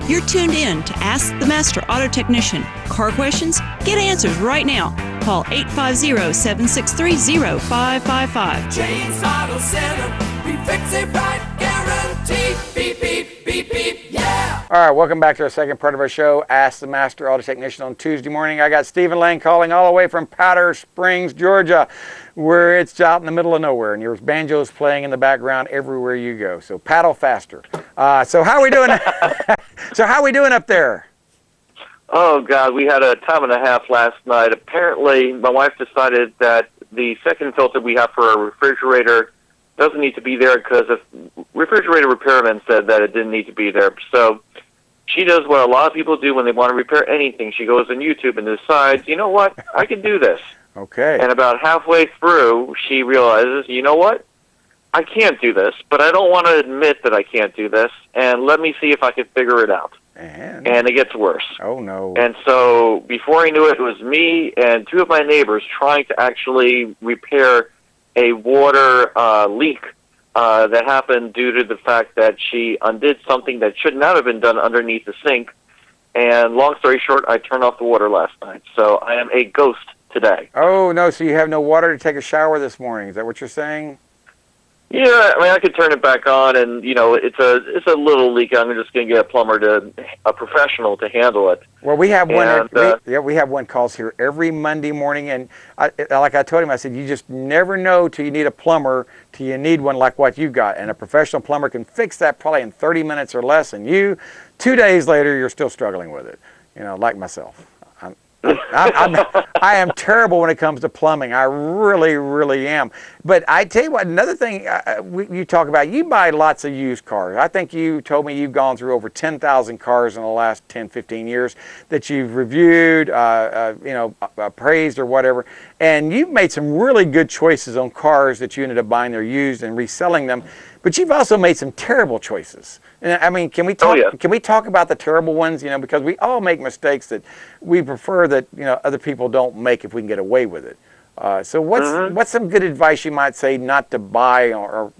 You're tuned in to Ask the Master Auto Technician. Car questions? Get answers right now. Call 850-763-0555. James Auto Center, we fix it right, guaranteed. Beep, beep, beep, beep, yeah. All right, welcome back to our second part of our show, Ask the Master Auto Technician on Tuesday morning. I got Stephen Lane calling all the way from Powder Springs, Georgia, where it's out in the middle of nowhere, and there's banjos playing in the background everywhere you go. So paddle faster. So how are we doing? So how are we doing up there? Oh, God, we had a time and a half last night. Apparently, my wife decided that the second filter we have for our refrigerator doesn't need to be there because the refrigerator repairman said that it didn't need to be there. So she does what a lot of people do when they want to repair anything. She goes on YouTube and decides, you know what, I can do this. Okay. And about halfway through, she realizes, you know what, I can't do this, but I don't want to admit that I can't do this, and let me see if I can figure it out. And it gets worse. Oh, no. And so before I knew it, it was me and two of my neighbors trying to actually repair a water leak that happened due to the fact that she undid something that should not have been done underneath the sink. And long story short, I turned off the water last night. So I am a ghost today. Oh, no, so you have no water to take a shower this morning. Is that what you're saying? Yeah, I mean, I could turn it back on, and you know, it's a little leak. I'm just going to get a professional to handle it. Well, we have one. And, we have one calls here every Monday morning, and like I told him, I said you just never know till you need a plumber, till you need one like what you got, and a professional plumber can fix that probably in 30 minutes or less. And you, 2 days later, you're still struggling with it. You know, like myself. I am terrible when it comes to plumbing. I really, really am. But I tell you what, another thing you talk about, you buy lots of used cars. I think you told me you've gone through over 10,000 cars in the last 10, 15 years that you've reviewed, appraised or whatever. And you've made some really good choices on cars that you ended up buying. They're used and reselling them. But you've also made some terrible choices. And I mean, can we talk? Oh, yeah. Can we talk about the terrible ones? You know, because we all make mistakes that we prefer that other people don't make if we can get away with it. So what's some good advice you might say not to buy or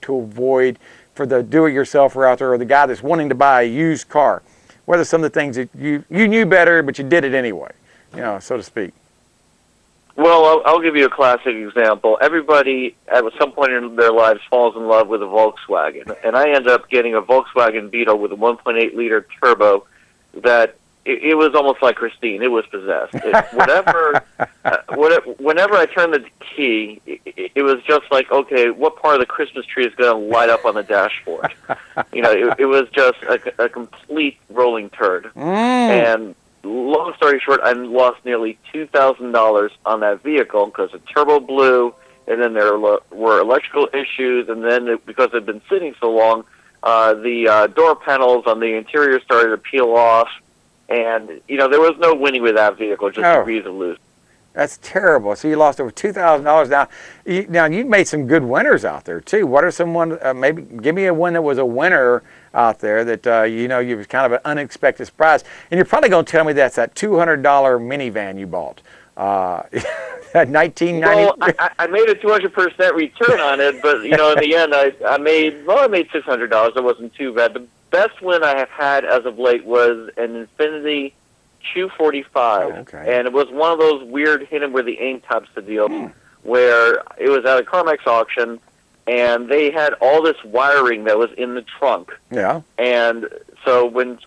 to avoid for the do-it-yourselfer out there or the guy that's wanting to buy a used car? What are some of the things that you knew better but you did it anyway, so to speak? Well, I'll give you a classic example. Everybody at some point in their lives falls in love with a Volkswagen, and I ended up getting a Volkswagen Beetle with a 1.8-liter turbo that it was almost like Christine. It was possessed. Whenever I turned the key, it was just like, okay, what part of the Christmas tree is going to light up on the dashboard? It was just a complete rolling turd. And long story short, I lost nearly $2,000 on that vehicle because the turbo blew, and then there were electrical issues, and then because it had been sitting so long, the door panels on the interior started to peel off, and there was no winning with that vehicle, just a breathe and lose. That's terrible. So you lost over $2,000. Now you've made some good winners out there too. What are some one? Maybe give me a one that was a winner out there that you was kind of an unexpected surprise. And you're probably going to tell me that's that $200 minivan you bought. That 1990. Well, I made a 200% return on it, but in the end, I made $600. It wasn't too bad. The best win I have had as of late was an Infinity Q45, and it was one of those weird hidden where the aim taps the deal, where it was at a CarMax auction, and they had all this wiring that was in the trunk. Yeah. And so when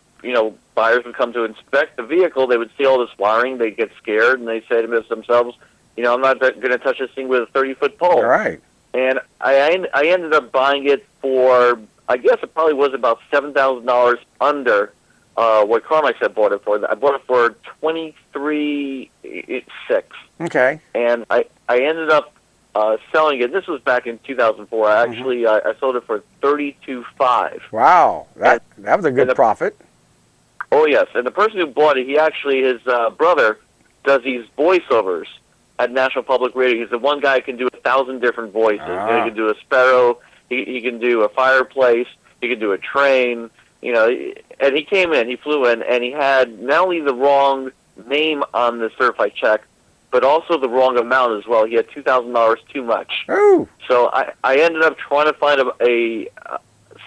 buyers would come to inspect the vehicle, they would see all this wiring, they'd get scared, and they say to themselves, I'm not going to touch this thing with a 30-foot pole. All right. And I ended up buying it for, I guess it probably was about $7,000 under what CarMax had bought it for. I bought it for $23,600. Okay. And I ended up selling it. This was back in 2004. I sold it for $32,500. Wow, that was a good profit. Oh yes, and the person who bought it, his brother does these voiceovers at National Public Radio. He's the one guy who can do 1,000 different voices. He can do a sparrow. He can do a fireplace. He can do a train. And he came in, he flew in, and he had not only the wrong name on the certified check, but also the wrong amount as well. He had $2,000 too much. Ooh. So I ended up trying to find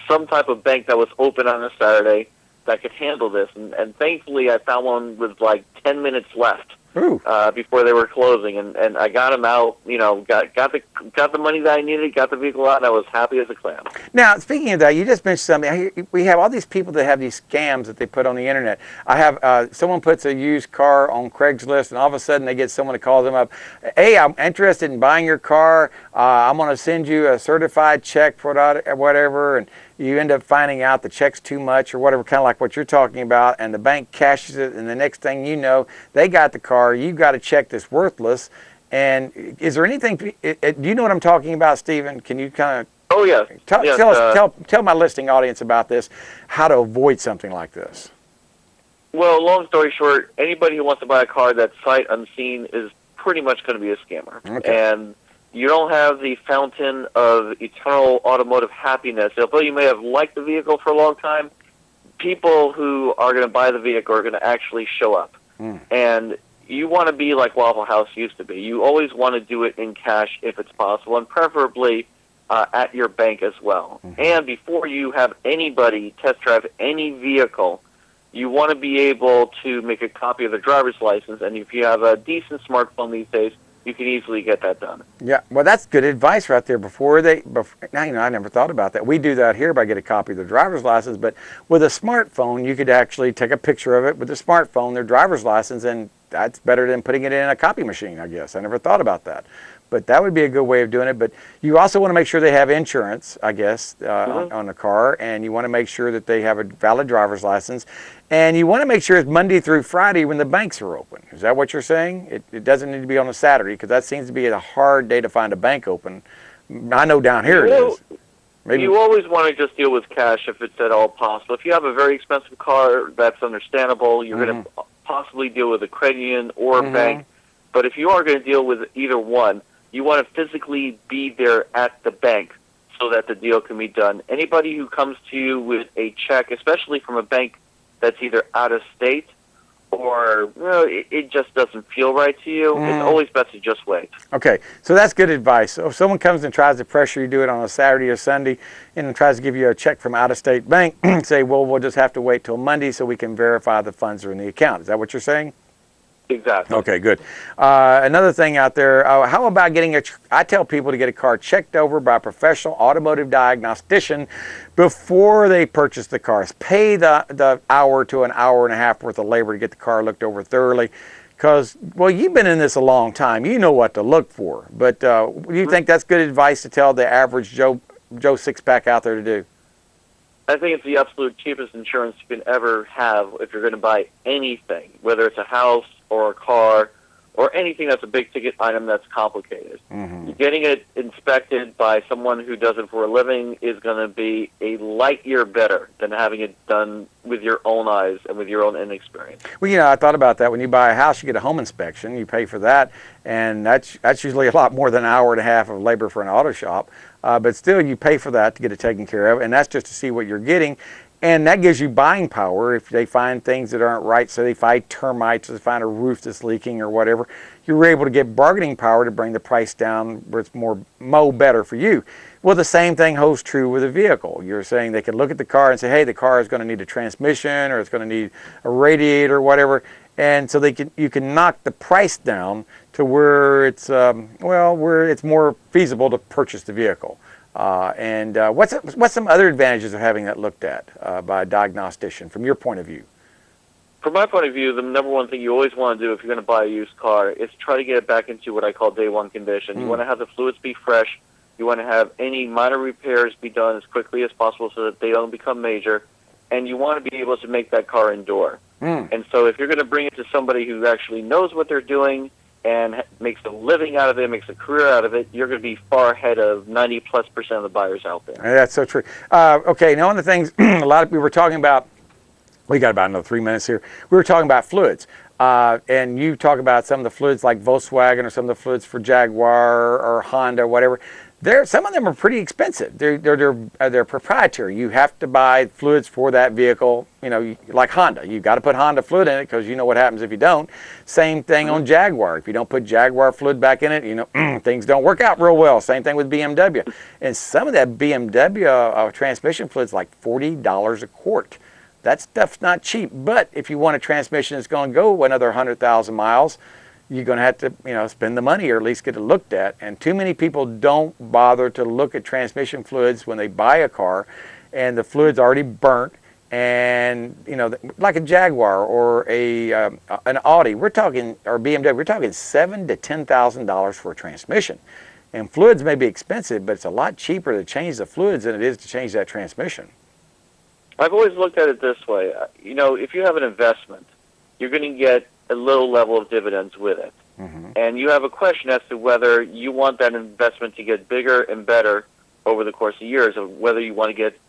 some type of bank that was open on a Saturday. that could handle this. And thankfully, I found one with like 10 minutes left before they were closing, and I got them out. You know, got the money that I needed, got the vehicle out, and I was happy as a clam. Now, speaking of that, you just mentioned something. We have all these people that have these scams that they put on the internet. I have someone puts a used car on Craigslist, and all of a sudden they get someone to call them up. Hey, I'm interested in buying your car. I'm going to send you a certified check for whatever, and you end up finding out the check's too much or whatever, kind of like what you're talking about, and the bank cashes it, and the next thing you know, they got the car, you got a check that's worthless. And is there anything, do you know what I'm talking about, Stephen? Can you kind of Oh, yes. tell my listening audience about this, how to avoid something like this? Well, long story short, anybody who wants to buy a car that's sight unseen is pretty much going to be a scammer. Okay. And you don't have the fountain of eternal automotive happiness. Although you may have liked the vehicle for a long time, people who are going to buy the vehicle are going to actually show up. And you want to be like Waffle House used to be. You always want to do it in cash if it's possible, and preferably at your bank as well. And before you have anybody test drive any vehicle, you want to be able to make a copy of the driver's license, and if you have a decent smartphone these days, you can easily get that done. Yeah, well, that's good advice right there. Now, I never thought about that. We do that here by get a copy of the driver's license, but with a smartphone, you could actually take a picture of it with a smartphone, their driver's license, and that's better than putting it in a copy machine, I guess. I never thought about that. But that would be a good way of doing it. But you also want to make sure they have insurance, I guess, on the car, and you want to make sure that they have a valid driver's license. And you want to make sure it's Monday through Friday when the banks are open. Is that what you're saying? It doesn't need to be on a Saturday, because that seems to be a hard day to find a bank open. I know down here it is. Maybe. You always want to just deal with cash if it's at all possible. If you have a very expensive car, that's understandable. You're going to possibly deal with a credit union or a bank. But if you are going to deal with either one, you want to physically be there at the bank so that the deal can be done. Anybody who comes to you with a check, especially from a bank that's either out of state or it just doesn't feel right to you, it's always best to just wait. Okay, so that's good advice. So if someone comes and tries to pressure you to do it on a Saturday or Sunday and tries to give you a check from out-of-state bank, say, well, we'll just have to wait till Monday so we can verify the funds are in the account. Is that what you're saying? Exactly. Okay, good. Another thing out there, how about I tell people to get a car checked over by a professional automotive diagnostician before they purchase the cars. Pay the hour to an hour and a half worth of labor to get the car looked over thoroughly. Because, well, you've been in this a long time. You know what to look for. But do you think that's good advice to tell the average Joe six-pack out there to do? I think it's the absolute cheapest insurance you can ever have if you're going to buy anything, whether it's a house or a car or anything that's a big-ticket item that's complicated. Getting it inspected by someone who does it for a living is going to be a light year better than having it done with your own eyes and with your own inexperience. Well, I thought about that. When you buy a house, you get a home inspection. You pay for that, and that's usually a lot more than an hour and a half of labor for an auto shop. But still, you pay for that to get it taken care of, and that's just to see what you're getting. And that gives you buying power if they find things that aren't right. So they find termites, or they find a roof that's leaking or whatever. You're able to get bargaining power to bring the price down where it's better for you. Well, the same thing holds true with a vehicle. You're saying they can look at the car and say, hey, the car is going to need a transmission or it's going to need a radiator or whatever. And so you can knock the price down to where it's where it's more feasible to purchase the vehicle. What's some other advantages of having that looked at by a diagnostician from your point of view? From my point of view, the number one thing you always want to do if you're going to buy a used car is try to get it back into what I call day one condition. You want to have the fluids be fresh. You want to have any minor repairs be done as quickly as possible so that they don't become major. And you want to be able to make that car endure. And so if you're going to bring it to somebody who actually knows what they're doing and makes a living out of it, makes a career out of it, you're going to be far ahead of 90+% of the buyers out there. That's so true. Okay, now one of the things we were talking about, we got about another 3 minutes here. We were talking about fluids. And you talk about some of the fluids like Volkswagen or some of the fluids for Jaguar or Honda or whatever. Some of them are pretty expensive. They're proprietary. You have to buy fluids for that vehicle. Like Honda, you've got to put Honda fluid in it because you know what happens if you don't. Same thing on Jaguar. If you don't put Jaguar fluid back in it, things don't work out real well. Same thing with BMW. And some of that BMW transmission fluid's like $40 a quart. That stuff's not cheap. But if you want a transmission that's going to go another 100,000 miles, you're going to have to, spend the money or at least get it looked at. And too many people don't bother to look at transmission fluids when they buy a car, and the fluid's already burnt. And like a Jaguar or an Audi, we're talking, or BMW, we're talking $7,000 to $10,000 for a transmission. And fluids may be expensive, but it's a lot cheaper to change the fluids than it is to change that transmission. I've always looked at it this way. If you have an investment, you're going to get a little level of dividends with it. Mm-hmm. And you have a question as to whether you want that investment to get bigger and better over the course of years, or whether you want to get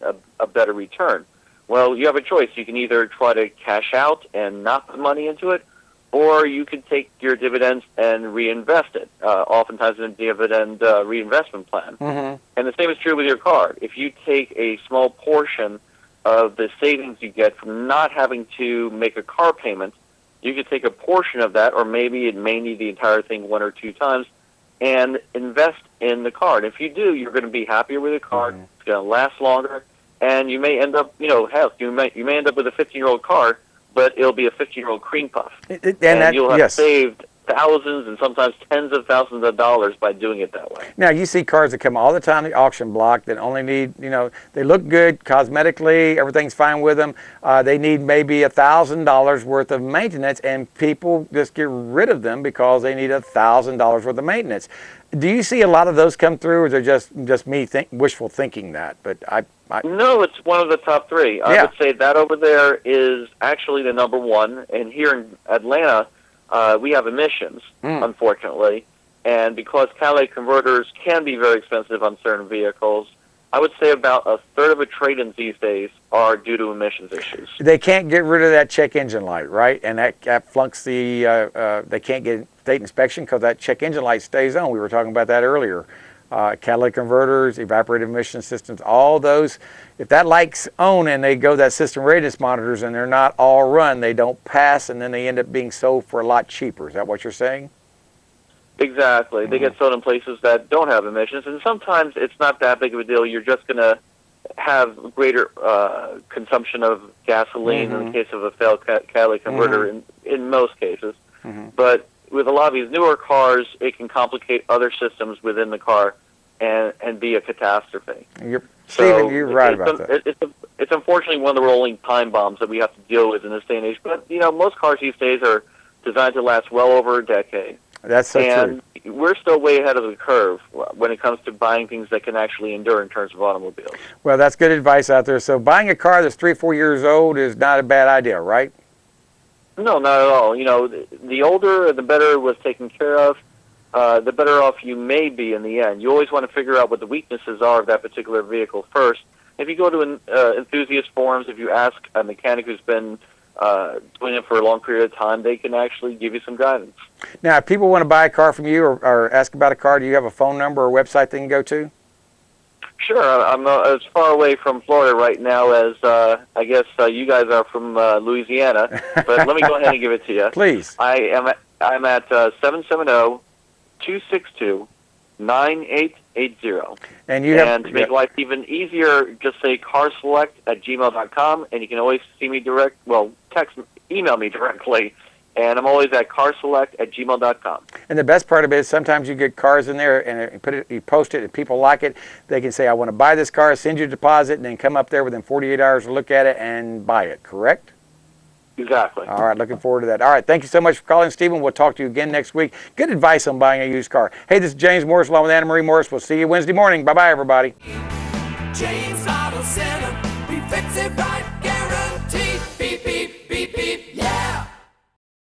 a better return. Well, you have a choice. You can either try to cash out and not put money into it, or you can take your dividends and reinvest it, oftentimes in a dividend reinvestment plan. Mm-hmm. And the same is true with your car. If you take a small portion of the savings you get from not having to make a car payment, you could take a portion of that, or maybe it may need the entire thing one or two times, and invest in the car. And if you do, you're going to be happier with the car. Mm-hmm. It's going to last longer, and you may end up, heck, you may end up with a 15-year-old car, but it'll be a 15-year-old cream puff. And you'll have saved thousands and sometimes tens of thousands of dollars by doing it that way. Now, you see cars that come all the time to the auction block that only need, they look good cosmetically, everything's fine with them. They need maybe $1,000 worth of maintenance, and people just get rid of them because they need $1,000 worth of maintenance. Do you see a lot of those come through, or is it just me wishful thinking that? But No, it's one of the top three. Yeah. I would say that over there is actually the number one. And here in Atlanta, we have emissions, unfortunately. And because catalytic converters can be very expensive on certain vehicles, I would say about a third of the trade-ins these days are due to emissions issues. They can't get rid of that check engine light, right? And that flunks they can't get state inspection because that check engine light stays on. We were talking about that earlier. Catalytic converters, evaporative emission systems, all those, if that light's on and they go that system readiness monitors and they're not all run, they don't pass, and then they end up being sold for a lot cheaper. Is that what you're saying? Exactly. They get sold in places that don't have emissions, and sometimes it's not that big of a deal. You're just going to have greater consumption of gasoline in the case of a failed catalytic converter in most cases. But with a lot of these newer cars, it can complicate other systems within the car and be a catastrophe. Stephen, you're right about that. It's unfortunately one of the rolling time bombs that we have to deal with in this day and age. But, most cars these days are designed to last well over a decade. That's so true. And we're still way ahead of the curve when it comes to buying things that can actually endure in terms of automobiles. Well, that's good advice out there. So buying a car that's 3 or 4 years old is not a bad idea, right? No, not at all. The older, the better it was taken care of, the better off you may be in the end. You always want to figure out what the weaknesses are of that particular vehicle first. If you go to enthusiast forums, if you ask a mechanic who's been doing it for a long period of time, they can actually give you some guidance. Now, if people want to buy a car from you or ask about a car, do you have a phone number or website they can go to? Sure. I'm as far away from Florida right now as I guess you guys are from Louisiana, but let me go ahead and give it to you. Please. I'm at 770-262-9880. And to make life even easier, just say carselect@gmail.com, and you can always see me email me directly, and I'm always at carselect@gmail.com. And the best part of it is sometimes you get cars in there and you post it and people like it. They can say, I want to buy this car, send you a deposit, and then come up there within 48 hours to look at it and buy it, correct? Exactly. All right, looking forward to that. All right, thank you so much for calling, Stephen. We'll talk to you again next week. Good advice on buying a used car. Hey, this is James Morris along with Anna Marie Morris. We'll see you Wednesday morning. Bye-bye, everybody. James Auto Center.